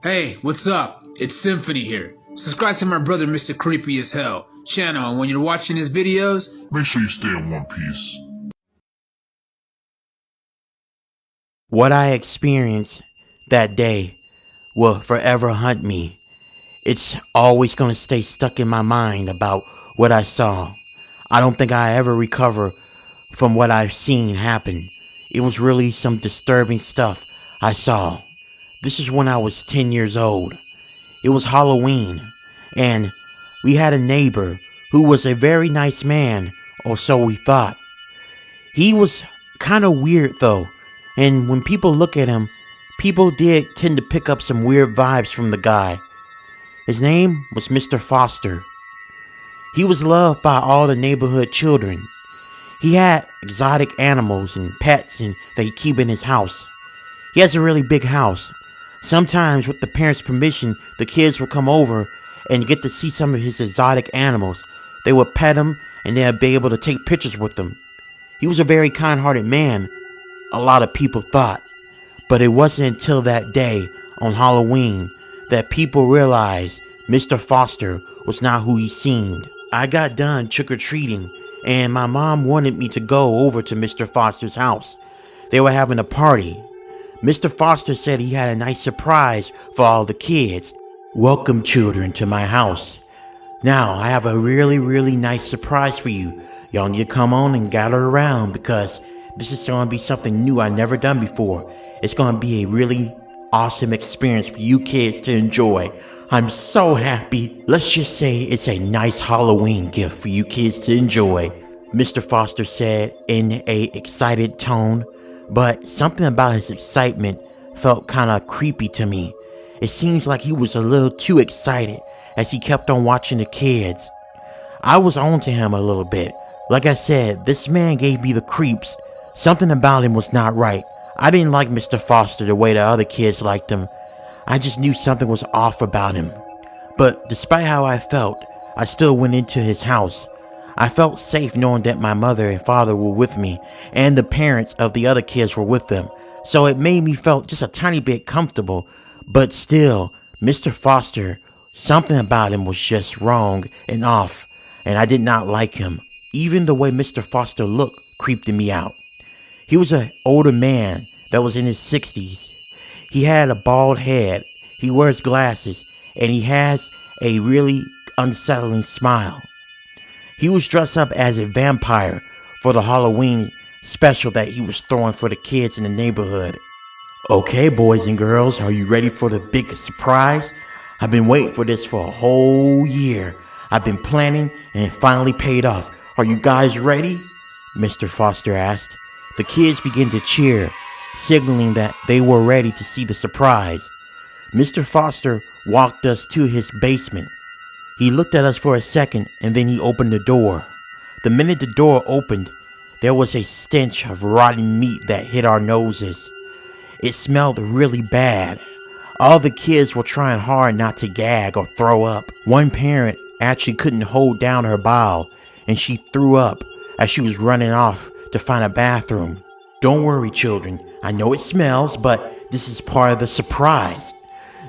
Hey, what's up? It's Symphony here. Subscribe to my brother Mr. Creepy as Hell channel, and when you're watching his videos, make sure you stay in one piece. What I experienced that day will forever haunt me. It's always going to stay stuck in my mind about what I saw. I don't think I ever recover from what I've seen happen. It was really some disturbing stuff I saw. This is when I was 10 years old. It was Halloween, and we had a neighbor who was a very nice man, or so we thought. He was kind of weird though, and when people look at him, people did tend to pick up some weird vibes from the guy. His name was Mr. Foster. He was loved by all the neighborhood children. He had exotic animals and pets that he keep in his house. He has a really big house. Sometimes, with the parents' permission, the kids would come over and get to see some of his exotic animals. They would pet him and they'd be able to take pictures with them. He was a very kind-hearted man, a lot of people thought. But it wasn't until that day, on Halloween, that people realized Mr. Foster was not who he seemed. I got done trick-or-treating, and my mom wanted me to go over to Mr. Foster's house. They were having a party. Mr. Foster said he had a nice surprise for all the kids. Welcome, children, to my house. Now, I have a really nice surprise for you. Y'all need to come on and gather around because this is going to be something new I've never done before. It's going to be a really awesome experience for you kids to enjoy. I'm so happy. Let's just say it's a nice Halloween gift for you kids to enjoy, Mr. Foster said in a excited tone. But something about his excitement felt kind of creepy to me. It seems like he was a little too excited as he kept on watching the kids. I was on to him a little bit. Like I said, this man gave me the creeps. Something about him was not right. I didn't like Mr. Foster the way the other kids liked him. I just knew something was off about him. But despite how I felt, I still went into his house. I felt safe knowing that my mother and father were with me, and the parents of the other kids were with them. So it made me feel just a tiny bit comfortable. But still, Mr. Foster, something about him was just wrong and off, and I did not like him. Even the way Mr. Foster looked creeped me out. He was an older man that was in his 60s. He had a bald head, he wears glasses, and he has a really unsettling smile. He was dressed up as a vampire for the Halloween special that he was throwing for the kids in the neighborhood. Okay, boys and girls, are you ready for the big surprise? I've been waiting for this for a whole year. I've been planning and it finally paid off. Are you guys ready? Mr. Foster asked. The kids began to cheer, signaling that they were ready to see the surprise. Mr. Foster walked us to his basement. He looked at us for a second and then he opened the door. The minute the door opened, there was a stench of rotten meat that hit our noses. It smelled really bad. All the kids were trying hard not to gag or throw up. One parent actually couldn't hold down her bowel and she threw up as she was running off to find a bathroom. Don't worry, children. I know it smells, but this is part of the surprise.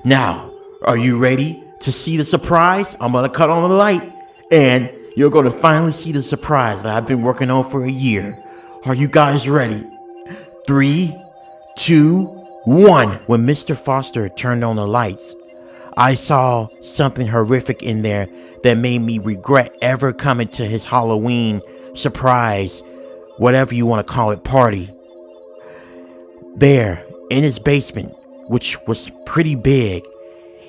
Now, are you ready to see the surprise? I'm gonna cut on the light and you're gonna finally see the surprise that I've been working on for a year. Are you guys ready? 3, 2, 1. When Mr. Foster turned on the lights, I saw something horrific in there that made me regret ever coming to his Halloween surprise, whatever you want to call it, party. There, in his basement, which was pretty big,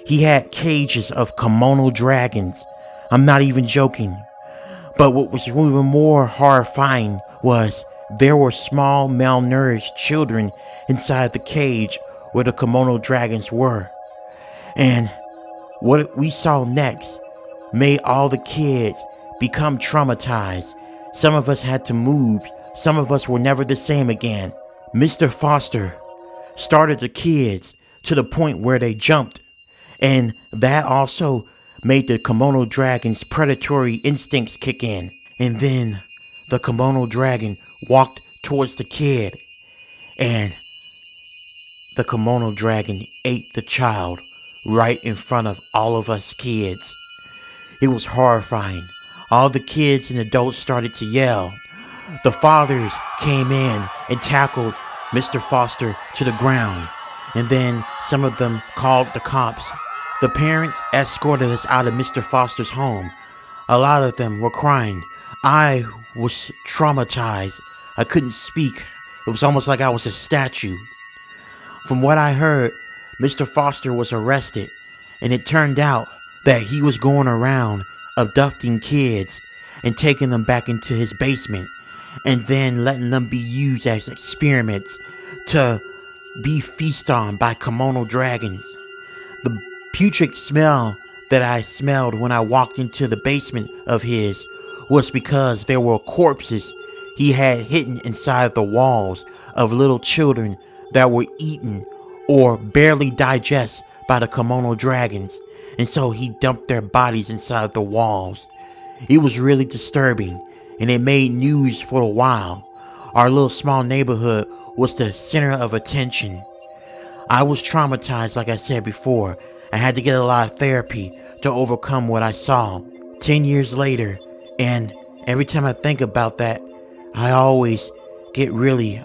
he had cages of kimono dragons. I'm not even joking. But what was even more horrifying was there were small malnourished children inside the cage where the kimono dragons were. And what we saw next made all the kids become traumatized. Some of us had to move. Some of us were never the same again. Mr. Foster started the kids to the point where they jumped. And that also made the kimono dragon's predatory instincts kick in. And then the kimono dragon walked towards the kid. And the kimono dragon ate the child right in front of all of us kids. It was horrifying. All the kids and adults started to yell. The fathers came in and tackled Mr. Foster to the ground, and then some of them called the cops. The parents escorted us out of Mr. Foster's home. A lot of them were crying. I was traumatized. I couldn't speak. It was almost like I was a statue. From what I heard, Mr. Foster was arrested, and it turned out that he was going around abducting kids and taking them back into his basement and then letting them be used as experiments to be feasted on by kimono dragons. The putrid smell that I smelled when I walked into the basement of his was because there were corpses he had hidden inside the walls of little children that were eaten or barely digested by the kimono dragons, and so he dumped their bodies inside the walls. It was really disturbing, and it made news for a while. Our little small neighborhood was the center of attention. I was traumatized, like I said before. I had to get a lot of therapy to overcome what I saw. 10 years later, and every time I think about that, I always get really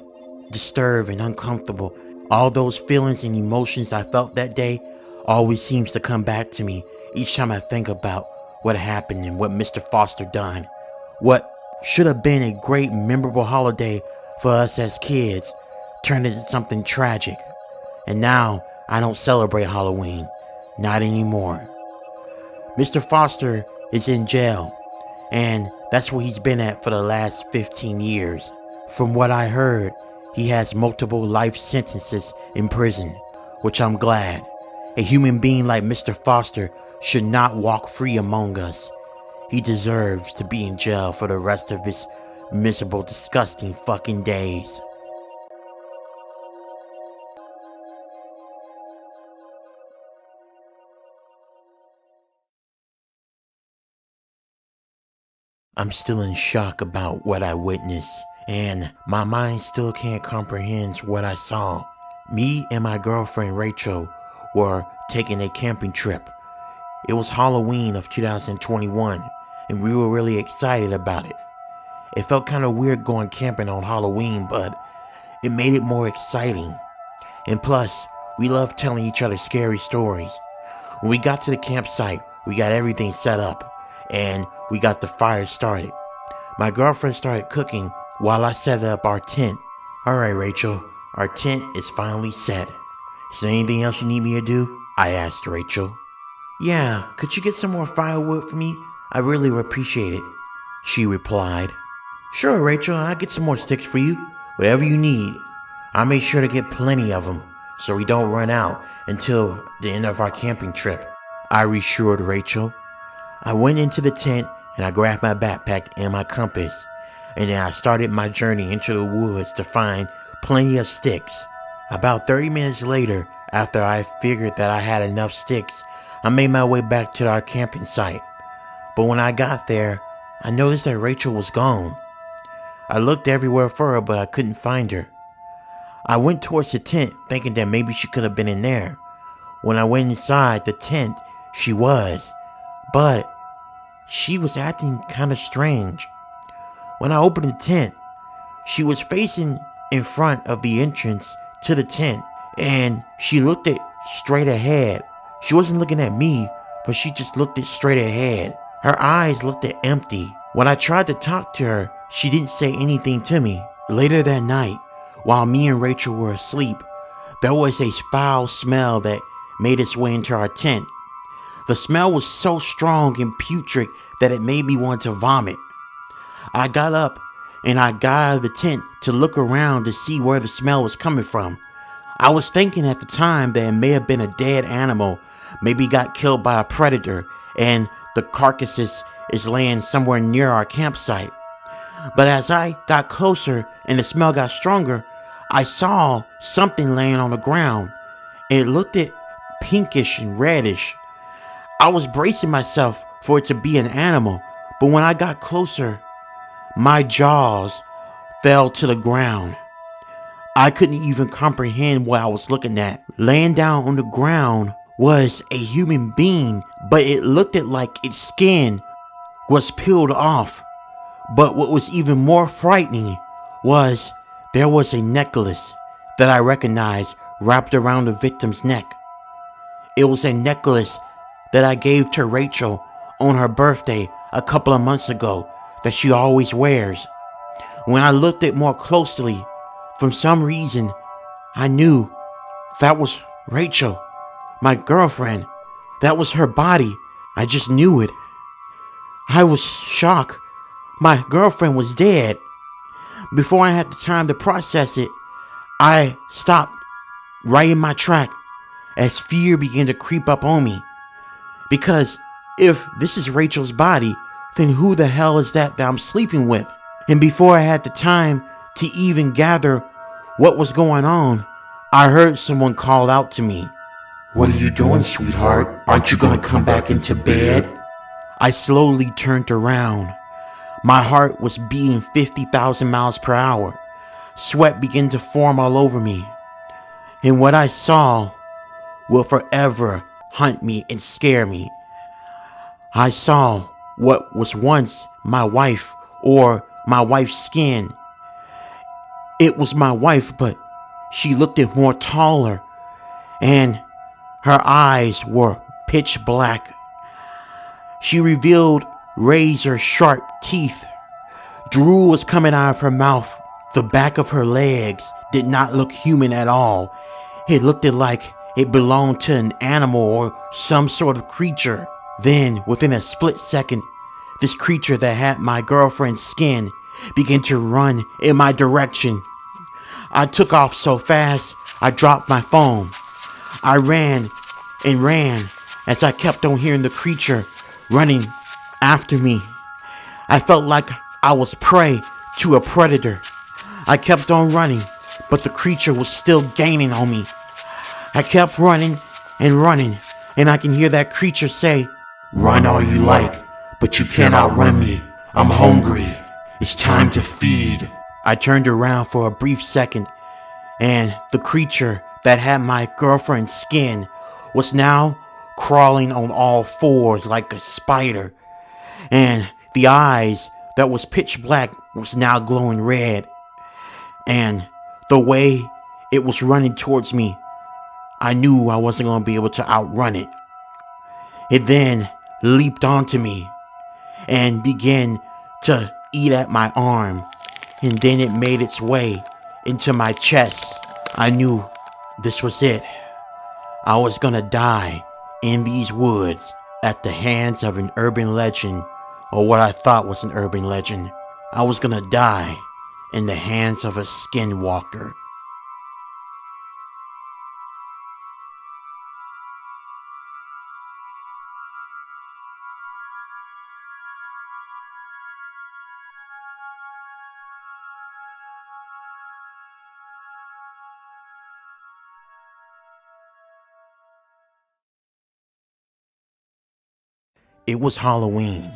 disturbed and uncomfortable. All those feelings and emotions I felt that day always seems to come back to me each time I think about what happened and what Mr. Foster done. What should have been a great, memorable holiday for us as kids turned into something tragic. And now I don't celebrate Halloween. Not anymore. Mr. Foster is in jail, and that's where he's been at for the last 15 years. From what I heard, he has multiple life sentences in prison, which I'm glad. A human being like Mr. Foster should not walk free among us. He deserves to be in jail for the rest of his miserable, disgusting fucking days. I'm still in shock about what I witnessed, and my mind still can't comprehend what I saw. Me and my girlfriend Rachel were taking a camping trip. It was Halloween of 2021, and we were really excited about it. It felt kind of weird going camping on Halloween, but it made it more exciting. And plus, we love telling each other scary stories. When we got to the campsite, we got everything set up, and we got the fire started. My girlfriend started cooking while I set up our tent. Alright, Rachel, our tent is finally set. Is there anything else you need me to do? I asked Rachel. Yeah, could you get some more firewood for me? I really would appreciate it, she replied. Sure, Rachel, I'll get some more sticks for you. Whatever you need. I'll make sure to get plenty of them so we don't run out until the end of our camping trip, I reassured Rachel. I went into the tent and I grabbed my backpack and my compass, and then I started my journey into the woods to find plenty of sticks. About 30 minutes later, after I figured that I had enough sticks, I made my way back to our camping site. But when I got there, I noticed that Rachel was gone. I looked everywhere for her, but I couldn't find her. I went towards the tent thinking that maybe she could have been in there. When I went inside the tent, she was, but she was acting kind of strange. When I opened the tent, she was facing in front of the entrance to the tent, and she looked it straight ahead. She wasn't looking at me, but she just looked it straight ahead. Her eyes looked empty. When I tried to talk to her, she didn't say anything to me. Later that night, while me and Rachel were asleep, there was a foul smell that made its way into our tent. The smell was so strong and putrid that it made me want to vomit. I got up and I got out of the tent to look around to see where the smell was coming from. I was thinking at the time that it may have been a dead animal, maybe got killed by a predator, and the carcasses is laying somewhere near our campsite. But as I got closer and the smell got stronger, I saw something laying on the ground. It looked pinkish and reddish. I was bracing myself for it to be an animal, but when I got closer, my jaws fell to the ground. I couldn't even comprehend what I was looking at. Laying down on the ground was a human being, but it looked like its skin was peeled off. But what was even more frightening was there was a necklace that I recognized wrapped around the victim's neck. It was a necklace that I gave to Rachel on her birthday a couple of months ago that she always wears. When I looked at it more closely, for some reason, I knew that was Rachel, my girlfriend. That was her body. I just knew it. I was shocked. My girlfriend was dead. Before I had the time to process it, I stopped right in my track as fear began to creep up on me. Because if this is Rachel's body, then who the hell is that I'm sleeping with? And before I had the time to even gather what was going on, I heard someone call out to me. "What are you doing, sweetheart? Aren't you gonna come back into bed?" I slowly turned around. My heart was beating 50,000 miles per hour. Sweat began to form all over me. And what I saw will forever haunt me and scare me. I saw what was once my wife, or my wife's skin. It was my wife, but she looked more taller, and her eyes were pitch black. She revealed razor sharp teeth. Drool was coming out of her mouth. The back of her legs did not look human at all. It looked like it belonged to an animal or some sort of creature. Then, within a split second, this creature that had my girlfriend's skin began to run in my direction. I took off so fast, I dropped my phone. I ran and ran as I kept on hearing the creature running after me. I felt like I was prey to a predator. I kept on running, but the creature was still gaining on me. I kept running, and I can hear that creature say, "Run all you like, but you can't outrun me. I'm hungry. It's time to feed." I turned around for a brief second, and the creature that had my girlfriend's skin was now crawling on all fours like a spider, and the eyes that was pitch black was now glowing red. And the way it was running towards me, I knew I wasn't going to be able to outrun it. It then leaped onto me and began to eat at my arm, and then it made its way into my chest. I knew this was it. I was gonna die in these woods at the hands of an urban legend, or what I thought was an urban legend. I was gonna die in the hands of a skinwalker. It was Halloween,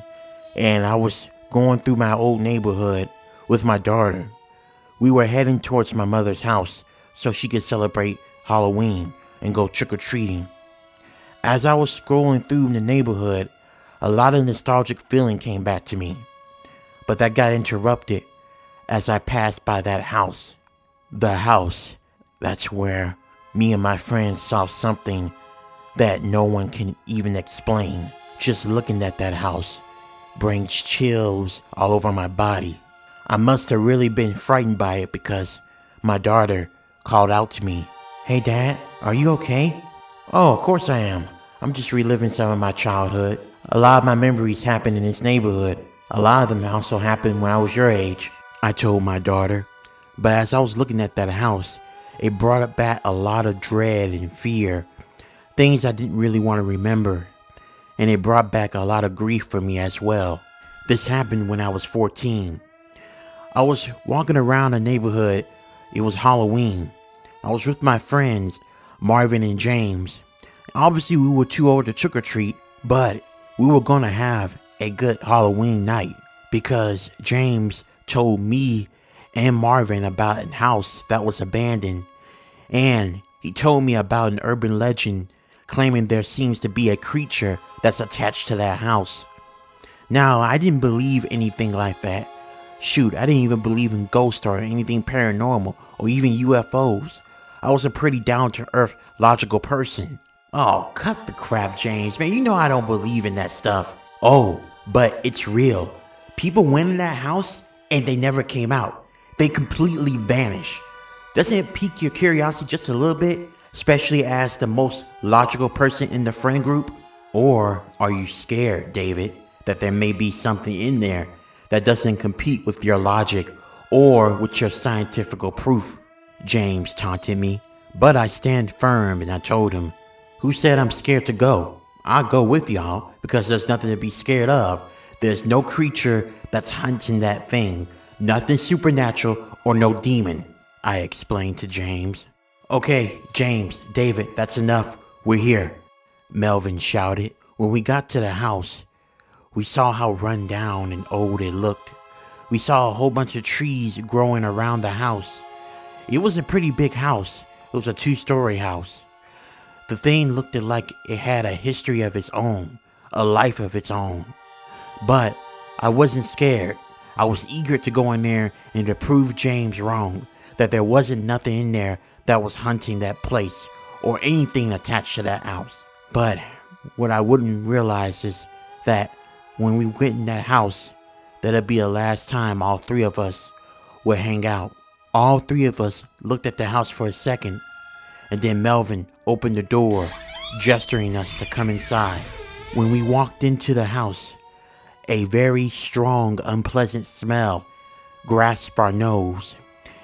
and I was going through my old neighborhood with my daughter. We were heading towards my mother's house so she could celebrate Halloween and go trick-or-treating. As I was scrolling through the neighborhood, a lot of nostalgic feeling came back to me, but that got interrupted as I passed by that house. The house, that's where me and my friends saw something that no one can even explain. Just looking at that house brings chills all over my body. I must have really been frightened by it because my daughter called out to me, "Hey Dad, are you okay?" "Oh, of course I am. I'm just reliving some of my childhood. A lot of my memories happened in this neighborhood. A lot of them also happened when I was your age," I told my daughter. But as I was looking at that house, it brought up back a lot of dread and fear, things I didn't really want to remember. And it brought back a lot of grief for me as well. This happened when I was 14. I was walking around the neighborhood. It was Halloween. I was with my friends, Marvin and James. Obviously, we were too old to trick-or-treat, but we were gonna have a good Halloween night because James told me and Marvin about a house that was abandoned, and he told me about an urban legend claiming there seems to be a creature that's attached to that house. Now, I didn't believe anything like that. Shoot, I didn't even believe in ghosts or anything paranormal or even UFOs. I was a pretty down-to-earth, logical person. Oh, cut the crap, James. Man, you know I don't believe in that stuff. Oh, but it's real. People went in that house and they never came out. They completely vanished. Doesn't it pique your curiosity just a little bit? Especially as the most logical person in the friend group? Or are you scared, David, that there may be something in there that doesn't compete with your logic or with your scientific proof? James taunted me, but I stand firm and I told him, who said I'm scared to go? I'll go with y'all because there's nothing to be scared of. There's no creature that's hunting that thing, nothing supernatural or no demon, I explained to James. Okay, James, David, that's enough. We're here, Melvin shouted. When we got to the house, we saw how run down and old it looked. We saw a whole bunch of trees growing around the house. It was a pretty big house. It was a 2-story house. The thing looked like it had a history of its own, a life of its own. But I wasn't scared. I was eager to go in there and to prove James wrong, that there wasn't nothing in there that was hunting that place or anything attached to that house. But what I wouldn't realize is that when we went in that house, that'd be the last time all three of us would hang out. All three of us looked at the house for a second, and then Melvin opened the door, gesturing us to come inside. When we walked into the house, a very strong, unpleasant smell grasped our nose.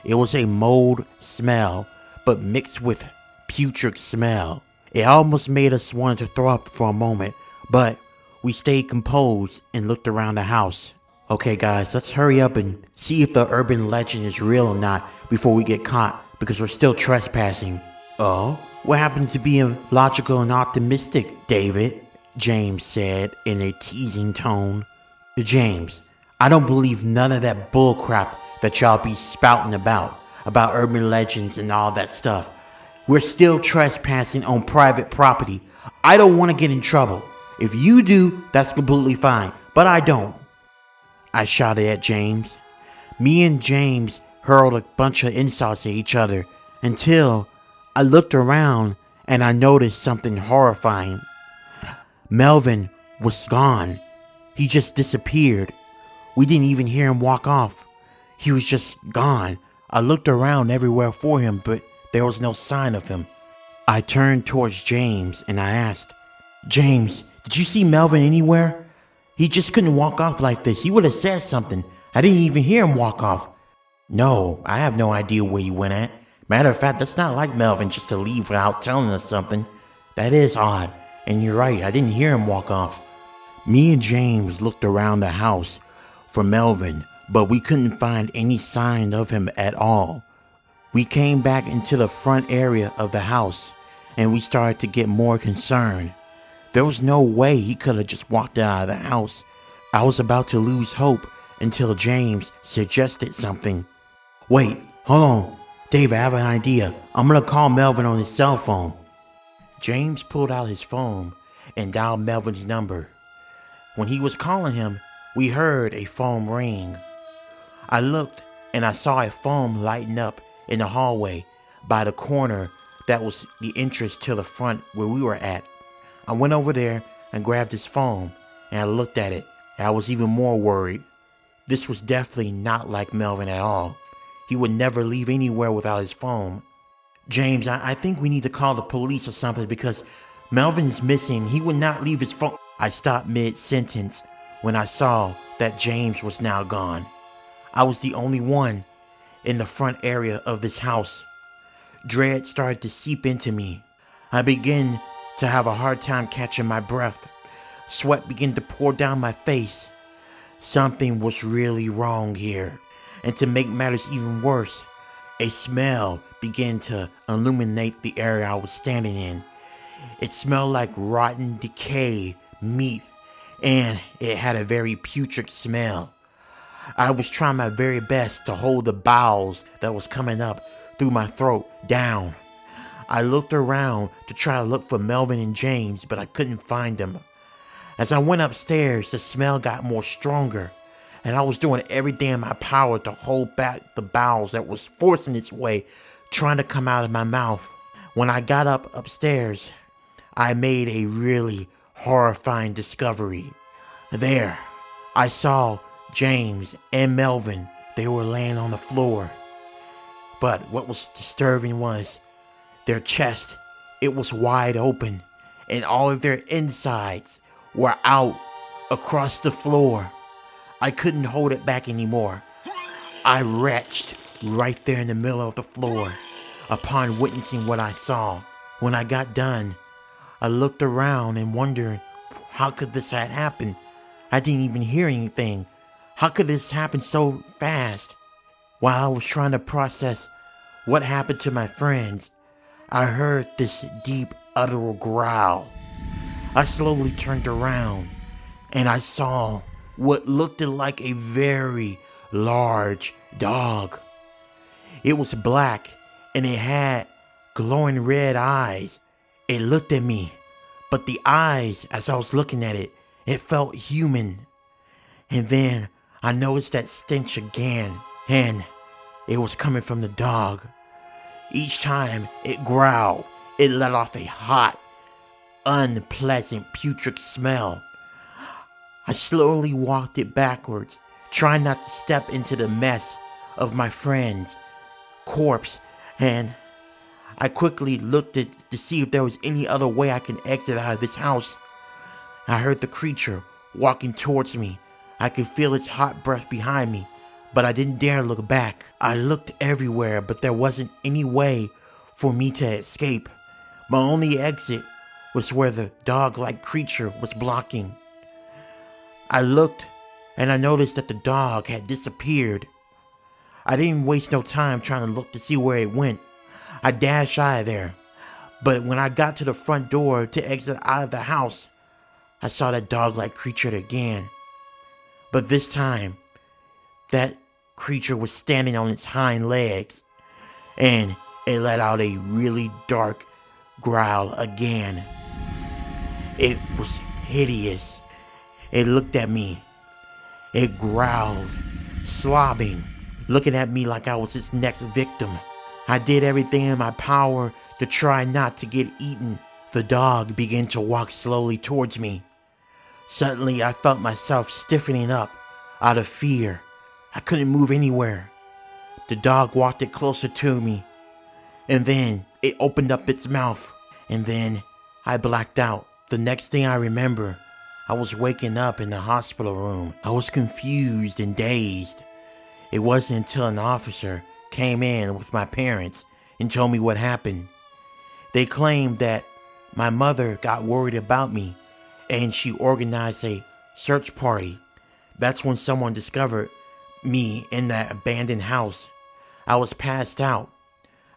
It was a mold smell, but mixed with putrid smell. It almost made us want to throw up for a moment, but we stayed composed and looked around the house. Okay guys, let's hurry up and see if the urban legend is real or not before we get caught, because we're still trespassing. Oh, what happened to being logical and optimistic, David? James said in a teasing tone. James, I don't believe none of that bullcrap that y'all be spouting about urban legends and all that stuff. We're still trespassing on private property. I don't want to get in trouble. If you do, that's completely fine, but I don't, I shouted at James. Me and James hurled a bunch of insults at each other until I looked around and I noticed something horrifying. Melvin was gone. He just disappeared. We didn't even hear him walk off. He was just gone. I looked around everywhere for him, but there was no sign of him. I turned towards James and I asked, James, did you see Melvin anywhere? He just couldn't walk off like this. He would have said something. I didn't even hear him walk off. No, I have no idea where he went at. Matter of fact, that's not like Melvin just to leave without telling us something. That is odd. And you're right, I didn't hear him walk off. Me and James looked around the house for Melvin, but we couldn't find any sign of him at all. We came back into the front area of the house and we started to get more concerned. There was no way he could have just walked out of the house. I was about to lose hope until James suggested something. Wait, hold on. Dave, I have an idea. I'm gonna call Melvin on his cell phone. James pulled out his phone and dialed Melvin's number. When he was calling him, we heard a phone ring. I looked and I saw a phone lighting up in the hallway by the corner that was the entrance to the front where we were at. I went over there and grabbed his phone and I looked at it and I was even more worried. This was definitely not like Melvin at all. He would never leave anywhere without his phone. James, I think we need to call the police or something because Melvin's missing. He would not leave his phone. I stopped mid-sentence when I saw that James was now gone. I was the only one in the front area of this house. Dread started to seep into me. I began to have a hard time catching my breath. Sweat began to pour down my face. Something was really wrong here. And to make matters even worse, a smell began to illuminate the area I was standing in. It smelled like rotten decay meat, and it had a very putrid smell. I was trying my very best to hold the bowels that was coming up through my throat down. I looked around to try to look for Melvin and James, but I couldn't find them. As I went upstairs, the smell got more stronger, and I was doing everything in my power to hold back the bowels that was forcing its way, trying to come out of my mouth. When I got upstairs, I made a really horrifying discovery. There, I saw James and Melvin. They were laying on the floor. But what was disturbing was their chest. It was wide open, and all of their insides were out across the floor. I couldn't hold it back anymore. I retched right there in the middle of the floor upon witnessing what I saw. When I got done, I looked around and wondered, how could this have happened? I didn't even hear anything. How could this happen so fast? While I was trying to process what happened to my friends, I heard this deep, utteral growl. I slowly turned around and I saw what looked like a very large dog. It was black and it had glowing red eyes. It looked at me, but the eyes, as I was looking at it, it felt human. And then I noticed that stench again, and it was coming from the dog. Each time it growled, it let off a hot, unpleasant, putrid smell. I slowly walked it backwards, trying not to step into the mess of my friend's corpse, and I quickly looked to see if there was any other way I can exit out of this house. I heard the creature walking towards me. I could feel its hot breath behind me, but I didn't dare look back. I looked everywhere, but there wasn't any way for me to escape. My only exit was where the dog-like creature was blocking. I looked, and I noticed that the dog had disappeared. I didn't waste no time trying to look to see where it went. I dashed out of there, but when I got to the front door to exit out of the house, I saw that dog-like creature again. But this time, that creature was standing on its hind legs, and it let out a really dark growl again. It was hideous. It looked at me. It growled, slobbing, looking at me like I was its next victim. I did everything in my power to try not to get eaten. The dog began to walk slowly towards me. Suddenly, I felt myself stiffening up out of fear. I couldn't move anywhere. The dog walked it closer to me, and then it opened up its mouth, and then I blacked out. The next thing I remember, I was waking up in the hospital room. I was confused and dazed. It wasn't until an officer came in with my parents and told me what happened. They claimed that my mother got worried about me and she organized a search party. That's when someone discovered me in that abandoned house. I was passed out.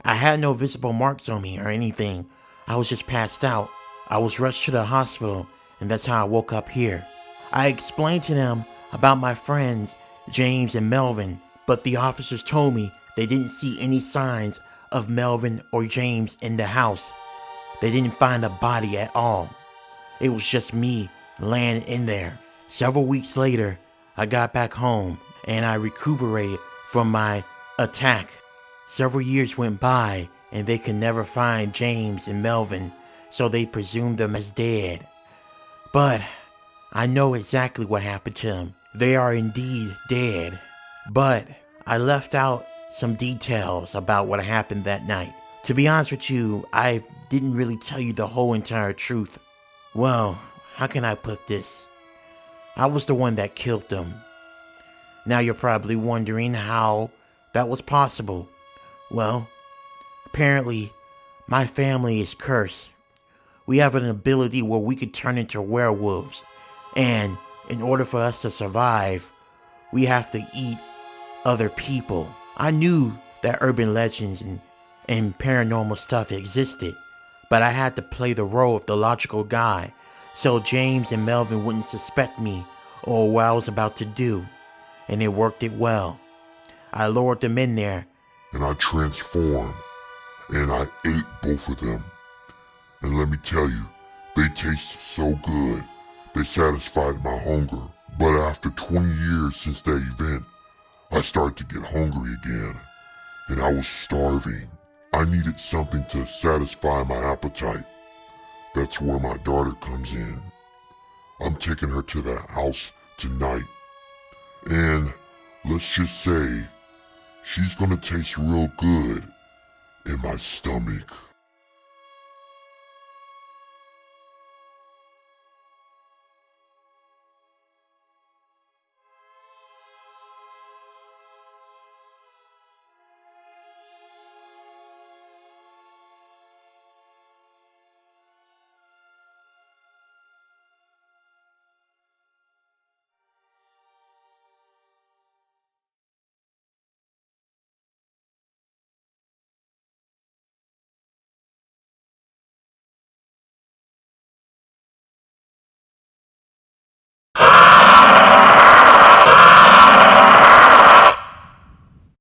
I had no visible marks on me or anything. I was just passed out. I was rushed to the hospital, and that's how I woke up here. I explained to them about my friends, James and Melvin, but the officers told me they didn't see any signs of Melvin or James in the house. They didn't find a body at all. It was just me laying in there. Several weeks later, I got back home and I recuperated from my attack. Several years went by and they could never find James and Melvin, so they presumed them as dead. But I know exactly what happened to them. They are indeed dead. But I left out some details about what happened that night. To be honest with you, I didn't really tell you the whole entire truth. Well, how can I put this? I was the one that killed them. Now you're probably wondering how that was possible. Well, apparently my family is cursed. We have an ability where we could turn into werewolves. And in order for us to survive, we have to eat other people. I knew that urban legends and paranormal stuff existed, but I had to play the role of the logical guy so James and Melvin wouldn't suspect me or what I was about to do, and it worked it well. I lured them in there, and I transformed and I ate both of them. And let me tell you, they taste so good. They satisfied my hunger. But after 20 years since that event, I started to get hungry again, and I was starving. I needed something to satisfy my appetite. That's where my daughter comes in. I'm taking her to the house tonight, and let's just say she's gonna taste real good in my stomach.